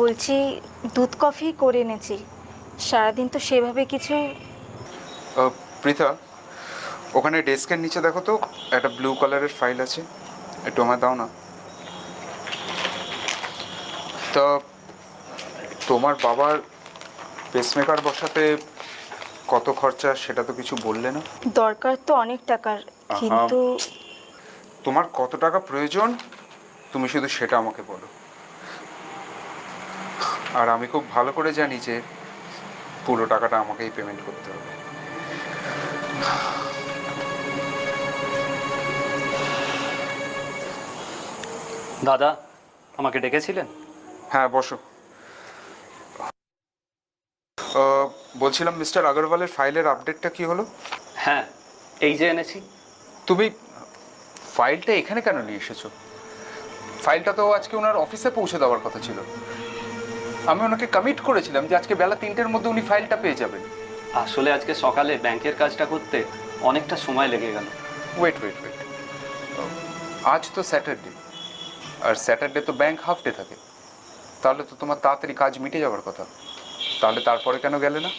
বলছি দুধ কফি করে এনেছি, সারাদিন তো সেভাবে কিছু। পৃথা, ওখানে ডেস্কের নিচে দেখো তো, একটা ব্লু কালারের ফাইল আছে, একটু আমার দাও না। তা তোমার বাবার পেসমেকার বসাতে কত খরচা সেটা তো কিছু বললে না। দরকার তো অনেক টাকার, আহা। কিন্তু তোমার কত টাকা প্রয়োজন তুমি শুধু সেটা আমাকে বলো, আর আমি খুব ভালো করে জানি যে পুরো টাকাটা আমাকেই পেমেন্ট করতে হবে। দাদা, আমাকে ডেকেছিলেন? হ্যাঁ, বসো। বলছিলাম মিস্টার আগরওয়ালের ফাইলের আপডেটটা কি হলো? হ্যাঁ, এই যে এনেছি। তুমি ফাইলটা এখানে কেন নিয়ে এসেছো? ফাইলটা তো আজকে ওনার অফিসে পৌঁছে দেওয়ার কথা ছিল। আমি ওনাকে কমিট করেছিলাম যে আজকে বেলা 3টের মধ্যে উনি ফাইলটা পেয়ে যাবেন। আসলে আজকে সকালে ব্যাংকের কাজটা করতে অনেকটা সময় লেগে গেল। ওয়েট ওয়েট ওয়েট, আজ তো স্যাটারডে, আর স্যাটারডে তো ব্যাংক হাফ ডে থাকে। তাহলে তো তোমার তাড়াতাড়ি কাজ মিটে যাওয়ার কথা, তাহলে তারপরে কেন গেলে না?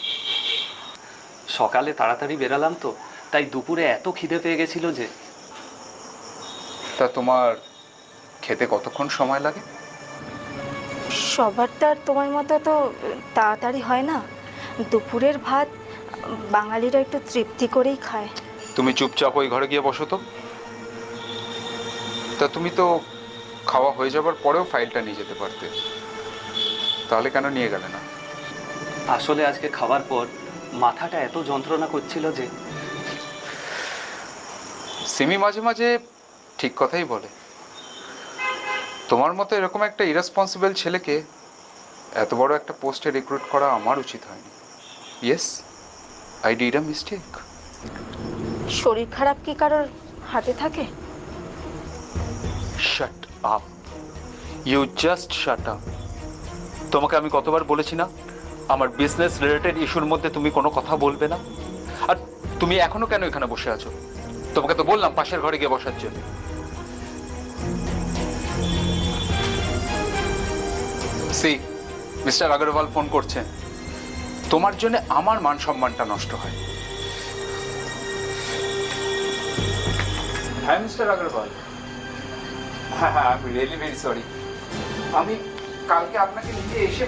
সকালে তাড়াতাড়ি বেরালাম তো, তাই দুপুরে এত খিদে পেয়ে গেছিল যে। তা তোমার খেতে কতক্ষণ সময় লাগে? সবার তো আর তোমার মতো তো তাড়াতাড়ি হয় না। দুপুরের ভাত বাঙালিরা একটু তৃপ্তি করেই খায়। তুমি চুপচাপ ওই ঘরে গিয়ে বসো তো। তা তুমি তো খাওয়া হয়ে যাবার পরেও ফাইলটা নিয়ে যেতে পারতে, তাহলে কেন নিয়ে গেলে না? আসলে আজকে খাবার পর মাথাটা এত যন্ত্রণা করছিল যে। সিমি মাঝে মাঝে ঠিক কথাই বলে। তোমার মতো এরকম একটা ইরেসপন্সিবল ছেলেকে এত বড় একটা পোস্টে রিক্রুট করা আমার উচিত হয়নি। Yes, I did a mistake. শরীর খারাপ কি কারোর হাতে থাকে? Shut up, you just shut up. তোমাকে আমি কতবার বলেছি না আমার বিজনেস রিলেটেড ইস্যুর মধ্যে তুমি কোনো কথা বলবে না? আর তুমি এখনো কেন এখানে বসে আছো? তোমাকে তো বললাম পাশের ঘরে গিয়ে বসার জন্য। সি, মিস্টার আগরওয়াল ফোন করছেন। তোমার জন্য আমার মান সম্মানটা নষ্ট হয়। হ্যাঁ মিস্টার আগরওয়াল, হ্যাঁ হ্যাঁ, I am really very sorry. আমি কালকে আপনাকে নিজে এসে